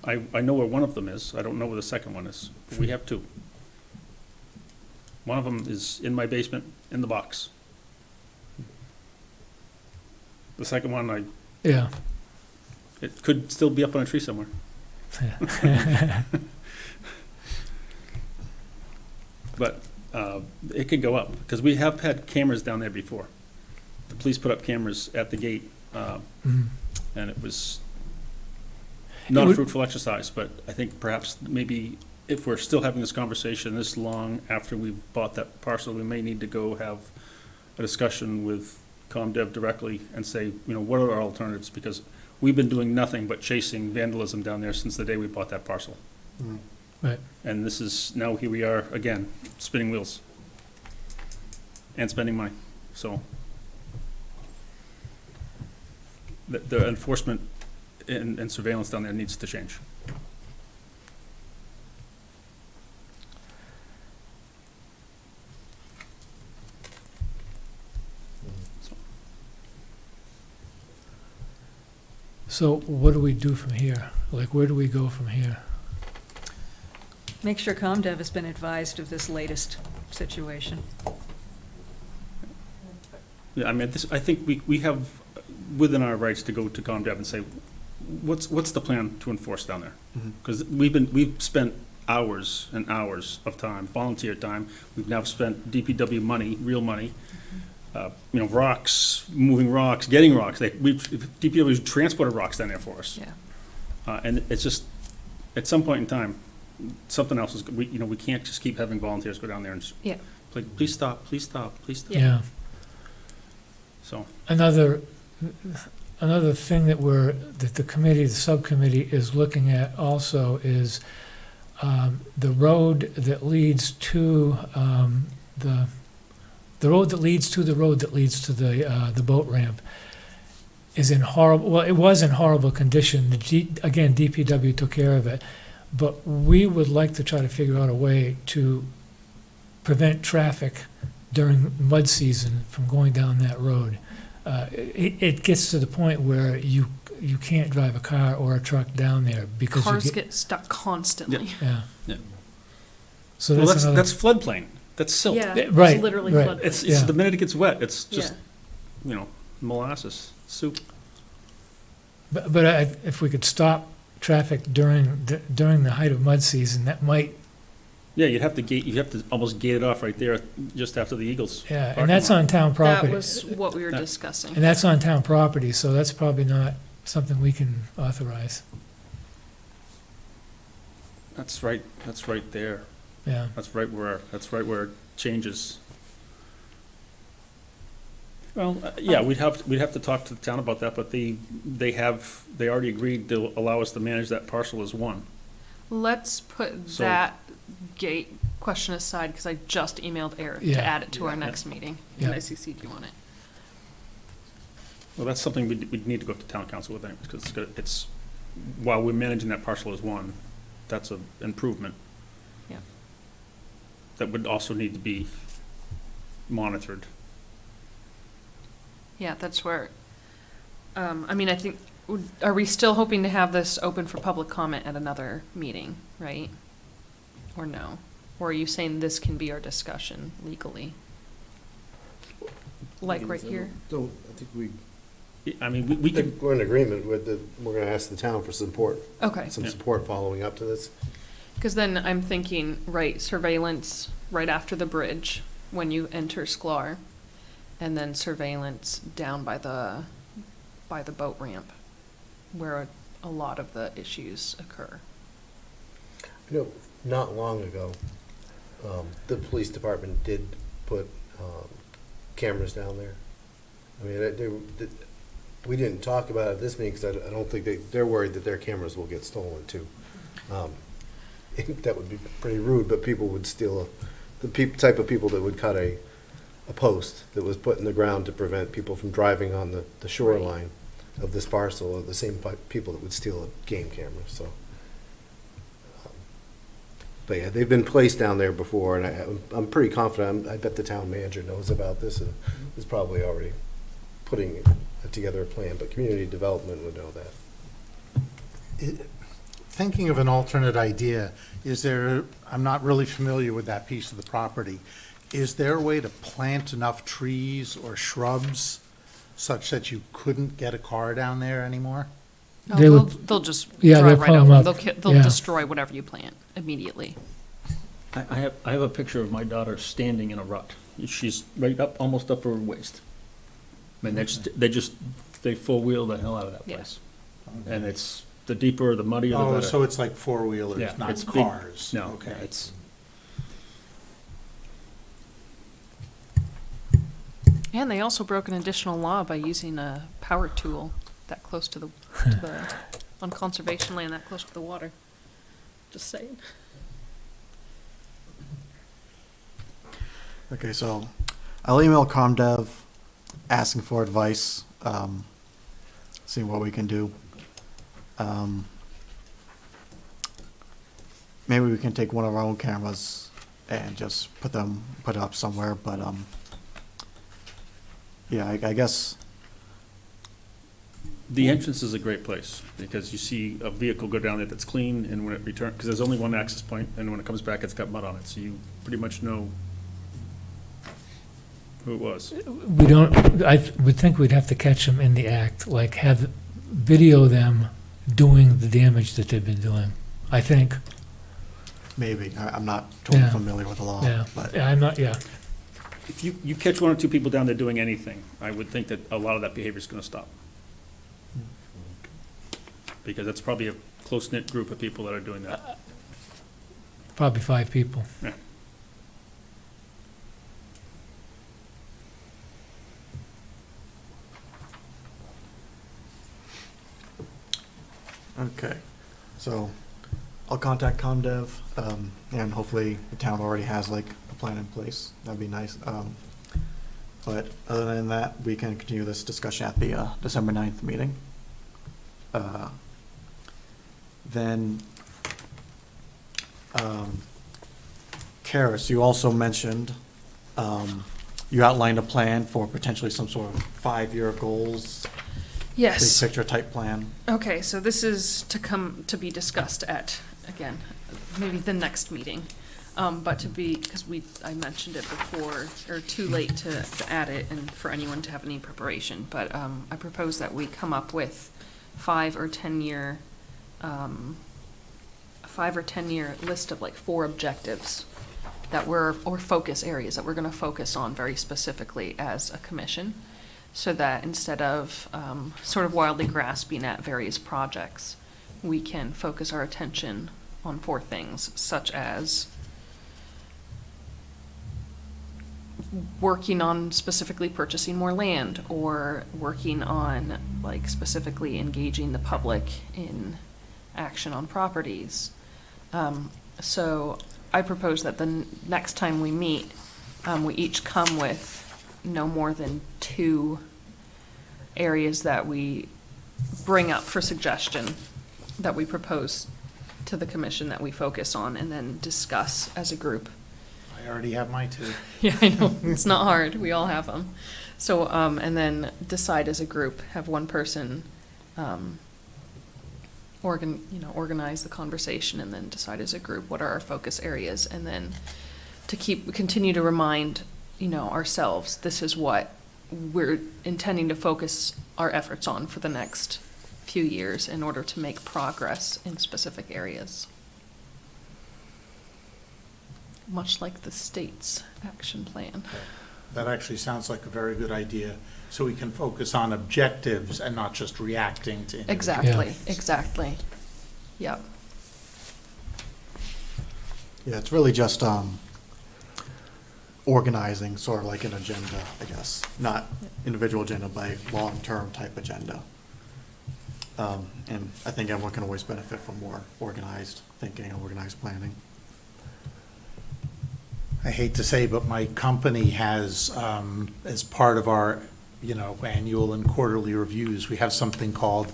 I know where one of them is. I don't know where the second one is. But we have two. One of them is in my basement, in the box. The second one, Yeah. it could still be up on a tree somewhere. But it could go up, because we have had cameras down there before. The police put up cameras at the gate, Mhm. and it was not a would- fruitful exercise, but I think perhaps maybe if we're still having this conversation this long after we've bought that parcel, we may need to go have a discussion with ComDev directly and say, what are our alternatives? Because we've been doing nothing but chasing vandalism down there since the day we bought that parcel. mm. Right. And this is, now here we are again, spinning wheels and spending money, so. The enforcement and surveillance down there needs to change. So what do we do from here? Like, where do we go from here? Make sure ComDev has been advised of this latest situation. Yeah, I mean, I think we have within our rights to go to ComDev and say, what's the plan to enforce down there? Mhm. Because we've spent hours and hours of time, volunteer time. We've now spent DPW money, real money, rocks, moving rocks, getting rocks. DPW transported rocks down there for us. Yeah. And it's just, at some point in time, something else is, we can't just keep having volunteers go down there and Yeah. please stop, please stop, please stop. Yeah. So, Another thing that the subcommittee is looking at also is the road that leads to the road that leads to the road that leads to the boat ramp is in it was in horrible condition. Again, DPW took care of it, but we would like to try to figure out a way to prevent traffic during mud season from going down that road. It gets to the point where you can't drive a car or a truck down there because Cars you get stuck constantly. yeah. Yeah. So well, that's another. that's floodplain. That's silt. Yeah, Right, it's literally right. floodplain. It's Yeah. the minute it gets wet, it's just, Yeah. molasses, soup. But if we could stop traffic during the height of mud season, that might, Yeah, you'd have to almost gate it off right there just after the Eagles. yeah, parking and that's lot. on town That property. was what we were discussing. And that's on town property, so that's probably not something we can authorize. That's right there. Yeah, That's right where it changes. Well, yeah, we'd have to talk to the town about that, but they already agreed to allow us to manage that parcel as one. Let's put So- that gate question aside, because I just emailed Eric Yeah. to add it to our next meeting. Yeah. And I CC'd you on it. Well, that's something we'd need to go to town council with, because it's, while we're managing that parcel as one, that's an improvement. Yeah. That would also need to be monitored. Yeah, that's where, I think, are we still hoping to have this open for public comment at another meeting, right? Or no? Or are you saying this can be our discussion legally? Like right here? I think we I mean, we could, We're in agreement with we're gonna ask the town for support, Okay. some Yeah. support following up to this. Because then I'm thinking, right, surveillance right after the bridge when you enter Sklar, and then surveillance down by the boat ramp, where a lot of the issues occur. You know, not long ago, the police department did put cameras down there. I mean, we didn't talk about it at this meeting because I don't think they're worried that their cameras will get stolen too. That would be pretty rude, but people would steal type of people that would cut a post that was put in the ground to prevent people from driving on the shoreline of this parcel are the same people that would steal a game camera, so. But yeah, they've been placed down there before, and I'm pretty confident, I bet the town manager knows about this and is probably already putting together a plan, but community development would know that. Thinking of an alternate idea, I'm not really familiar with that piece of the property. Is there a way to plant enough trees or shrubs such that you couldn't get a car down there anymore? Oh, They would- they'll just Yeah, drive they'll right pull 'em over. up. They'll Yeah. destroy whatever you plant immediately. I have a picture of my daughter standing in a rut. She's right up, almost up her waist. I mean, they four-wheel the hell out of that Yeah. place. And it's, the deeper, the muddier, the Oh, better. so it's like four-wheelers, Yeah, not it's big. cars? No, Okay. it's, And they also broke an additional law by using a power tool that close to the on conservation land that close to the water. Just saying. Okay, so I'll email ComDev asking for advice, seeing what we can do. Maybe we can take one of our own cameras and just put it up somewhere, but, yeah, I guess, the entrance is a great place, because you see a vehicle go down there that's clean, and when it returns, because there's only one access point, and when it comes back, it's got mud on it, so you pretty much know who it was. We don't, I would think we'd have to catch them in the act, like have, video them doing the damage that they've been doing, I think. maybe, I'm not totally Yeah. familiar with the law, Yeah, but. yeah, I'm not, yeah. If you catch one or two people down there doing anything, I would think that a lot of that behavior is gonna stop. Because that's probably a close-knit group of people that are doing that. Probably 5 people. Yeah. Okay, so I'll contact ComDev, and hopefully the town already has like a plan in place. That'd be nice. But other than that, we can continue this discussion at the December 9th meeting. Then, Karis, you also mentioned, you outlined a plan for potentially some sort of 5-year goals, big Yes. picture type plan. Okay, so this is to be discussed at, again, maybe the next meeting. But because I mentioned it before, or too late to add it and for anyone to have any preparation. But I propose that we come up with 5 or 10 year list of like 4 objectives or focus areas that we're gonna focus on very specifically as a commission. So that instead of sort of wildly grasping at various projects, we can focus our attention on 4 things, such as working on specifically purchasing more land, or working on like specifically engaging the public in action on properties. So I propose that the next time we meet, we each come with no more than 2 areas that we bring up for suggestion, that we propose to the commission that we focus on, and then discuss as a group. I already have my 2. Yeah, I know, it's not hard, we all have them. So, and then decide as a group, have one person, organize the conversation, and then decide as a group what are our focus areas, and then to continue to remind, ourselves, this is what we're intending to focus our efforts on for the next few years in order to make progress in specific areas. Much like the state's action plan. That actually sounds like a very good idea, so we can focus on objectives and not just reacting to individual. Exactly, exactly. Yep. Yeah, it's really just organizing, sort of like an agenda, I guess. Not individual agenda, but a long-term type agenda. And I think everyone can always benefit from more organized thinking and organized planning. I hate to say, but my company has, as part of our, annual and quarterly reviews, we have something called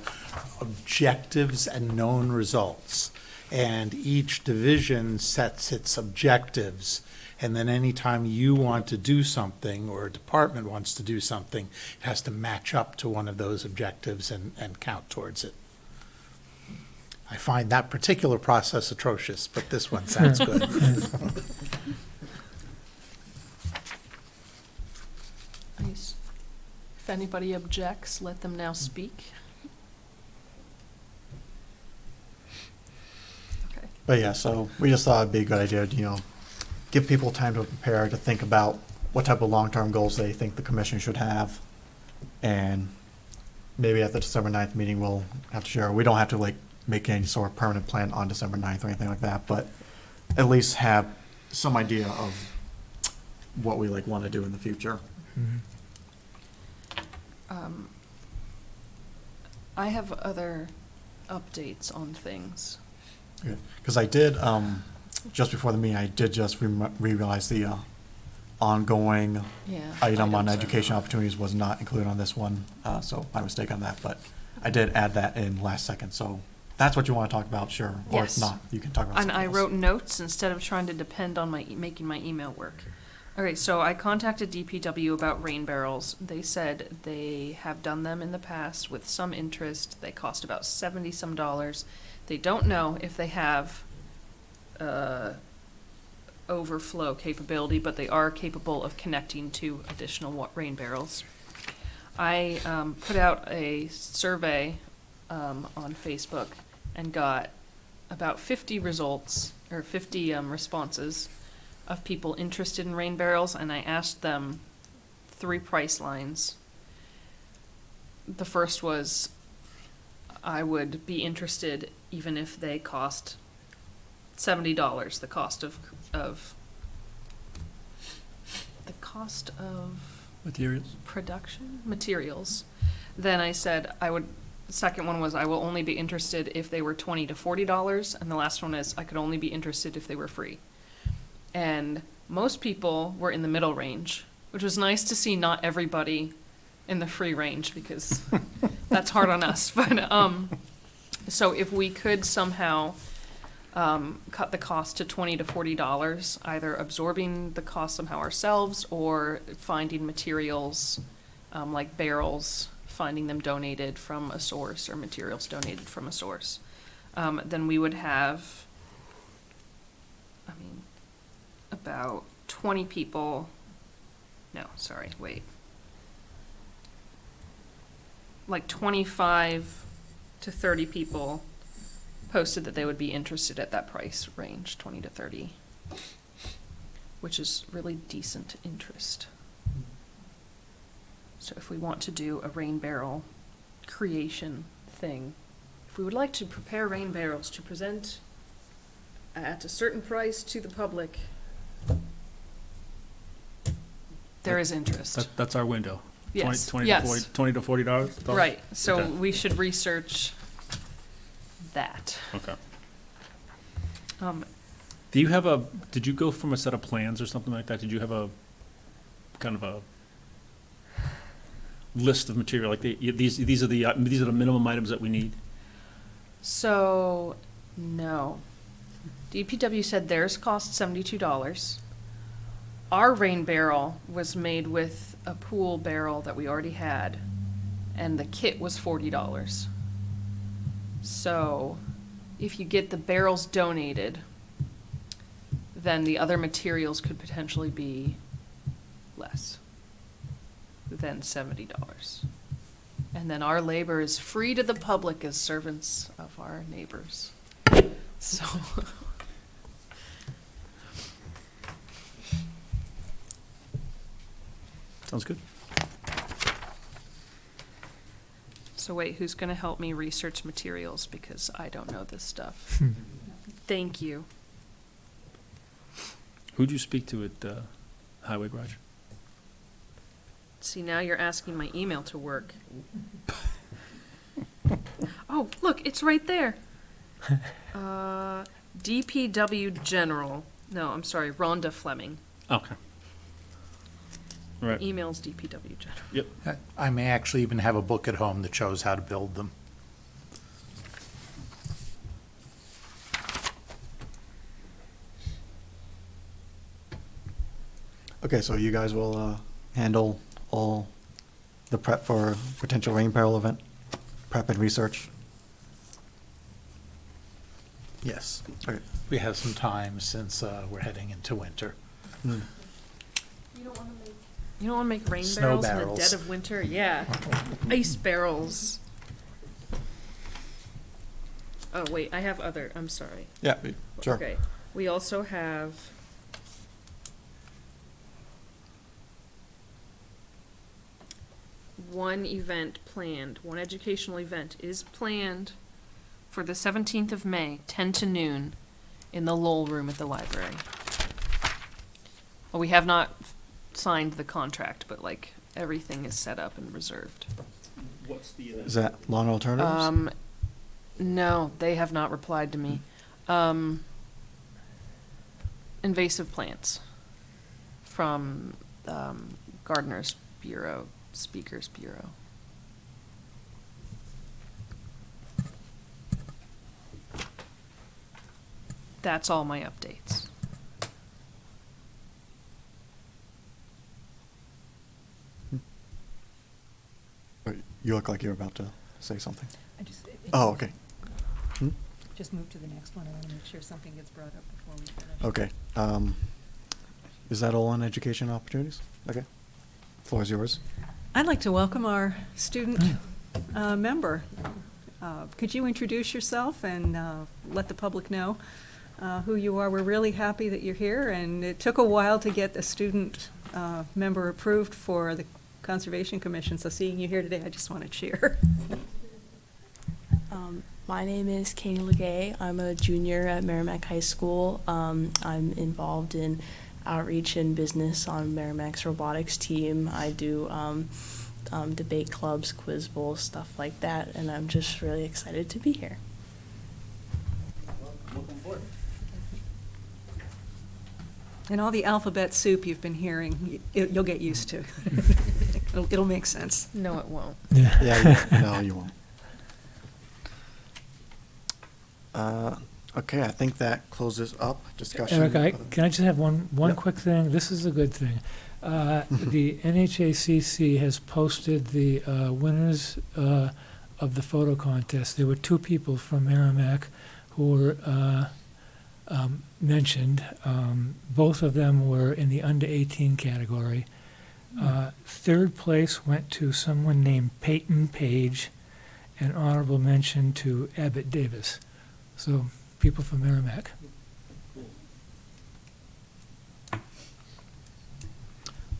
objectives and known results. And each division sets its objectives. And then anytime you want to do something, or a department wants to do something, it has to match up to one of those objectives and count towards it. I find that particular process atrocious, but this one sounds good. Nice. If anybody objects, let them now speak. Okay. But yeah, so we just thought it'd be a good idea to, give people time to prepare, to think about what type of long-term goals they think the commission should have. And maybe at the December 9th meeting, we'll have to share, we don't have to make any sort of permanent plan on December 9th or anything like that, but at least have some idea of what we want to do in the future. I have other updates on things. Because I did, just before the meeting, I did just realize the ongoing Yeah. item on items. education opportunities was not included on this one, so my mistake on that, but I did add that in last second, so that's what you want to talk about, sure, or if Yes. not, you can talk about And something I else. wrote notes instead of trying to depend on making my email work. Okay, so I contacted DPW about rain barrels. They said they have done them in the past with some interest. They cost about $70-some. They don't know if they have overflow capability, but they are capable of connecting to additional rain barrels. I put out a survey on Facebook and got about 50 results, or 50 responses of people interested in rain barrels, and I asked them 3 price lines. The first was, I would be interested even if they cost $70, the cost of Materials? production materials. Then I said the second one was I will only be interested if they were $20 to $40, and the last one is I could only be interested if they were free. And most people were in the middle range, which was nice to see not everybody in the free range, because that's hard on us. But so if we could somehow cut the cost to $20 to $40, either absorbing the cost somehow ourselves or finding materials like barrels, finding them donated from a source, or materials donated from a source, then we would have, about 20 people, like 25 to 30 people posted that they would be interested at that price range, 20 to 30, which is really decent interest. So if we want to do a rain barrel creation thing, if we would like to prepare rain barrels to present at a certain price to the public, there is interest. That's our window. Yes, 20 yes. to $40? Right, so Okay. we should research that. Okay. Um, Did you go from a set of plans or something like that? Did you have a kind of a list of material, like these are the minimum items that we need? So, no. DPW said theirs cost $72. Our rain barrel was made with a pool barrel that we already had, and the kit was $40. So, if you get the barrels donated, then the other materials could potentially be less. then $70. And then our labor is free to the public as servants of our neighbors. So, Sounds good. so wait, who's gonna help me research materials because I don't know this stuff? Thank you. Who'd you speak to at Highway Garage? See, now you're asking my email to work. Oh, look, it's right there. DPW General. No, I'm sorry, Rhonda Fleming. Okay. Right. Emails DPW General. Yep. I may actually even have a book at home that shows how to build them. Okay, so you guys will handle all the prep for potential rain peril event, prep and research? Yes. Okay. We have some time since we're heading into winter. Hmm. You don't want to make rain Snow barrels in the barrels. dead of winter? Yeah. Ice barrels. Oh, wait, I have other, I'm sorry. Yeah, sure. Okay, we also have one event planned, one educational event is planned for the 17th of May, 10 to noon, in the Lowell Room at the library. Well, we have not signed the contract, but like, everything is set up and reserved. What's the Is that lawn alternatives? No, they have not replied to me. Invasive plants from Gardeners Bureau, Speakers Bureau. That's all my updates. You look like you're about to say something. I just, Oh, okay. just move to the next one. I want to make sure something gets brought up before we finish. Okay. Is that all on education opportunities? Okay. Floor is yours. I'd like to welcome our student member. Could you introduce yourself and let the public know who you are? We're really happy that you're here, and it took a while to get a student member approved for the Conservation Commission, so seeing you here today, I just want to cheer. My name is Katie Legay. I'm a junior at Merrimack High School. I'm involved in outreach and business on Merrimack's robotics team. I do debate clubs, quiz bowls, stuff like that, and I'm just really excited to be here. And all the alphabet soup you've been hearing, you'll get used to. It'll make sense. No, it won't. Yeah, no, you won't. Okay, I think that closes up discussion. Eric, can I just have one Yep. quick thing? This is a good thing. The NHACC has posted the winners of the photo contest. There were 2 people from Merrimack who were mentioned. Both of them were in the under 18 category. 3rd place went to someone named Peyton Page, and honorable mention to Abbott Davis. So, people from Merrimack.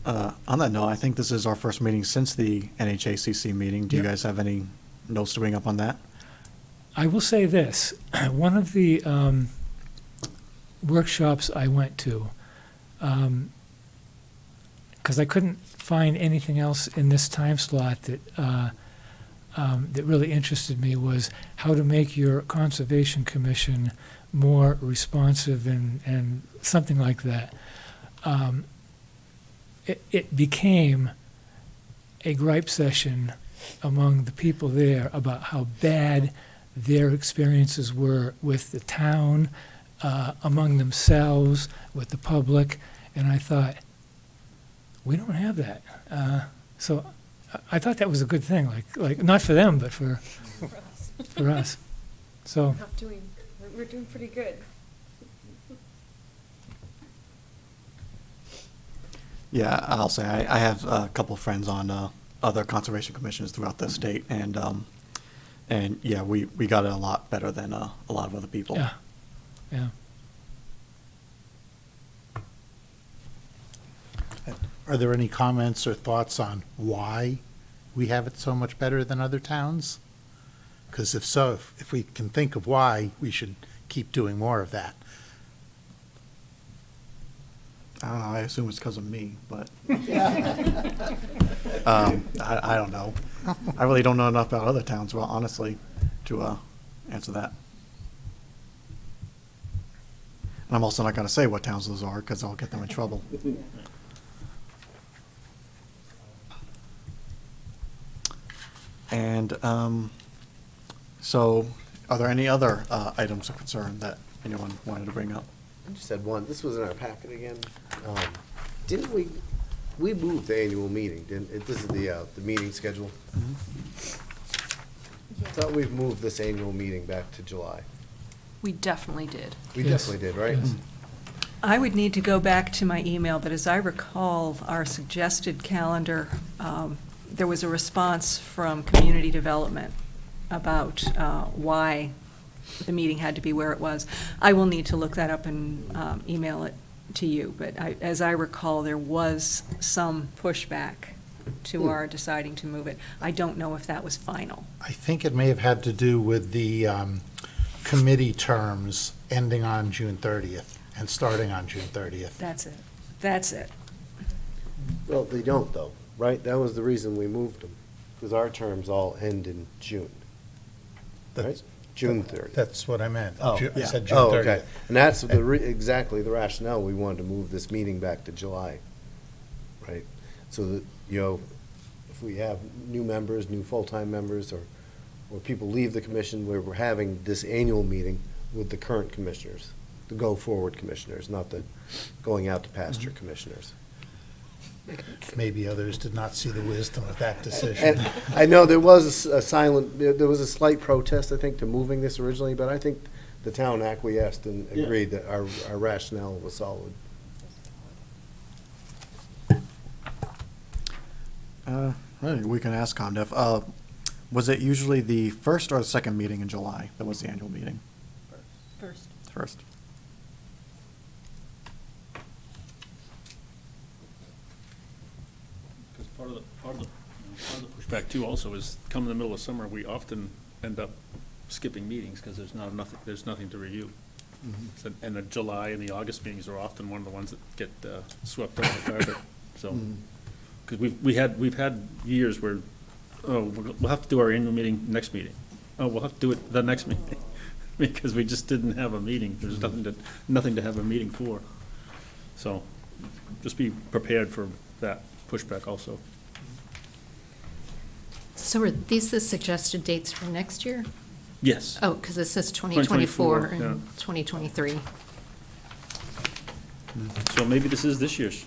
On that note, I think this is our first meeting since the NHACC meeting. Do you Yep. guys have any notes to bring up on that? I will say this, one of the workshops I went to, because I couldn't find anything else in this time slot that that really interested me, was how to make your Conservation Commission more responsive and something like that. It became a gripe session among the people there about how bad their experiences were with the town, among themselves, with the public, and I thought, we don't have that. So I thought that was a good thing, like not for them, but for us. So We're doing pretty good. Yeah, I'll say, I have a couple of friends on other conservation commissions throughout the state, and yeah, we got it a lot better than a lot of other people. Yeah, yeah. Are there any comments or thoughts on why we have it so much better than other towns? Because if so, if we can think of why, we should keep doing more of that. I don't know, I assume it's because of me, but. I don't know. I really don't know enough about other towns, well, honestly, to answer that. And I'm also not gonna say what towns those are, because I'll get them in trouble. And, so, are there any other items of concern that anyone wanted to bring up? I just had one, this was in our packet again. Didn't we moved the annual meeting, didn't, this is the meeting schedule? I thought we've moved this annual meeting back to July. We definitely did. We Yes. definitely did, right? Yes. I would need to go back to my email, but as I recall, our suggested calendar, there was a response from community development about why the meeting had to be where it was. I will need to look that up and email it to you, but as I recall, there was some pushback to our deciding to move it. I don't know if that was final. I think it may have had to do with the committee terms ending on June 30th and starting on June 30th. That's it. That's it. Well, they don't though, right? That was the reason we moved them, because our terms all end in June, right? That's- June 30th. That's what I meant. Oh, I yeah. said June Oh, 30th. okay. And that's exactly the rationale, we wanted to move this meeting back to July, right? So that, if we have new members, new full-time members, or people leave the commission, where we're having this annual meeting with the current commissioners, the go-forward commissioners, not the going out to pasture commissioners. Maybe others did not see the wisdom of that decision. And I know there was there was a slight protest, I think, to moving this originally, but I think the town acquiesced and agreed that our rationale was solid. Right, we can ask ComDev. Was it usually the first or the second meeting in July that was the annual meeting? First. First. Because part of the pushback too also is come in the middle of summer, we often end up skipping meetings because there's nothing to review. So- And the July and the August meetings are often one of the ones that get swept under the carpet, so. Because we've had years where, oh, we'll have to do our annual meeting next meeting. Oh, we'll have to do it the next meeting, because we just didn't have a meeting. There's nothing to have a meeting for. So just be prepared for that pushback also. So are these the suggested dates for next year? Yes. Oh, because it says 2024 2024, yeah. and 2023. So maybe this is this year's.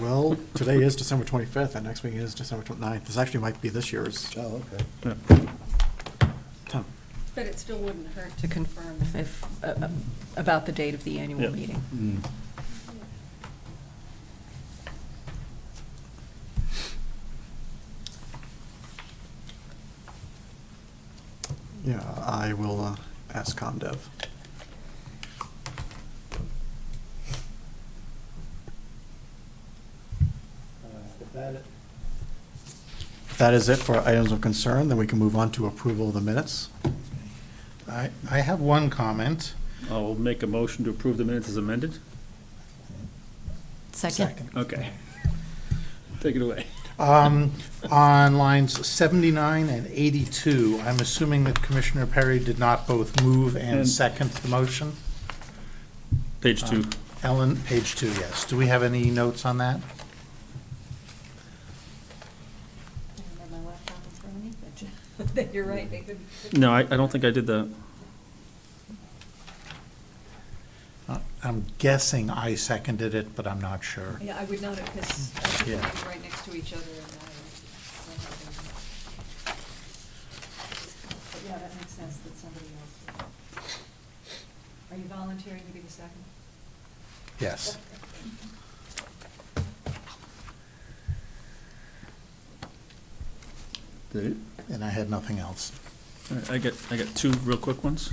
Well, today is December 25th, and next week is December 29th. This actually might be this year's. Oh, okay. Tom. But it still wouldn't hurt to confirm if, about the date of the annual Yeah. meeting. Yeah, I will ask ComDev. If that is it for items of concern, then we can move on to approval of the minutes. I have one comment. I'll make a motion to approve the minutes as amended. Second? Okay. Take it away. On lines 79 and 82, I'm assuming that Commissioner Perry did not both move and And- second the motion? Page 2. Ellen, page 2, yes. Do we have any notes on that? You're right, they could. No, I don't think I did that. I'm guessing I seconded it, but I'm not sure. Yeah, I would not have, because I think Yeah. we're right next to each other. But yeah, that makes sense that somebody else. Are you volunteering to be the second? Yes. And I had nothing else. All right, I got two real quick ones.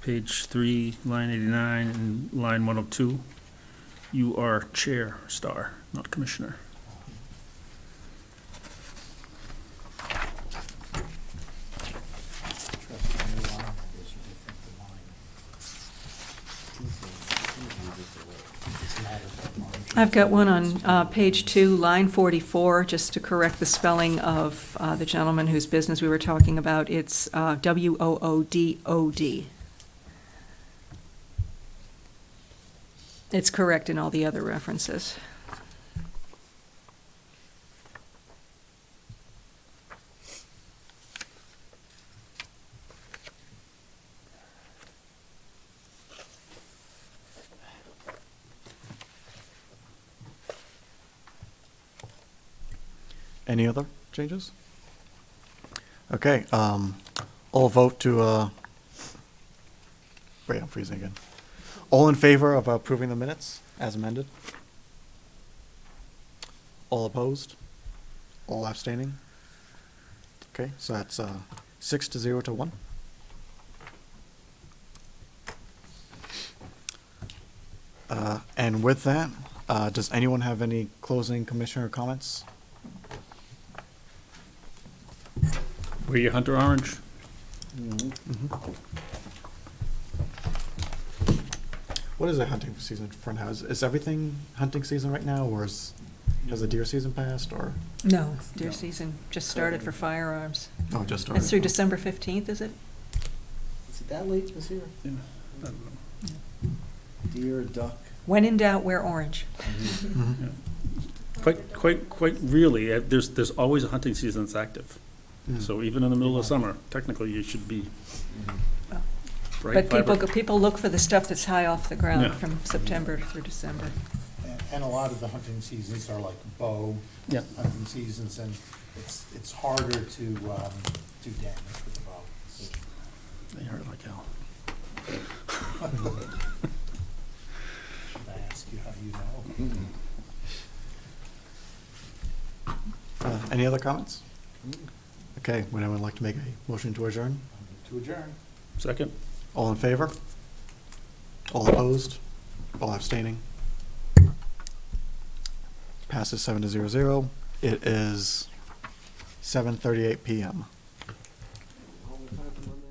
Page 3, line 89, and line 102. You are chair star, not commissioner. I've got one on page 2, line 44, just to correct the spelling of the gentleman whose business we were talking about. It's Woodod. It's correct in all the other references. Any other changes? Okay, all vote to, wait, I'm freezing again. All in favor of approving the minutes as amended? All opposed? All abstaining? Okay, so that's 6-0 to 1. And with that, does anyone have any closing commissioner comments? Wear your hunter orange. What is the hunting season for now? Is everything hunting season right now, or has the deer season passed, or? No, deer season just started for firearms. Oh, it just started. It's through December 15th, is it? Is it that late this year? Yeah, I don't know. Deer, duck? When in doubt, wear orange. Mhm. Quite really, there's always a hunting season that's active. Mm. So even in the middle of summer, technically you should be bright, But vibrant. people look for the stuff that's high off the Yeah. ground from September through December. And a lot of the hunting seasons are like bow Yeah. hunting seasons, and it's harder to do damage with the bow. They hurt like hell. Should I ask you how you know? Any other comments? Okay, would anyone like to make a motion to adjourn? To adjourn. Second? All in favor? All opposed? All abstaining? Passes 7-0. It is 7:38 PM. All the time for Monday.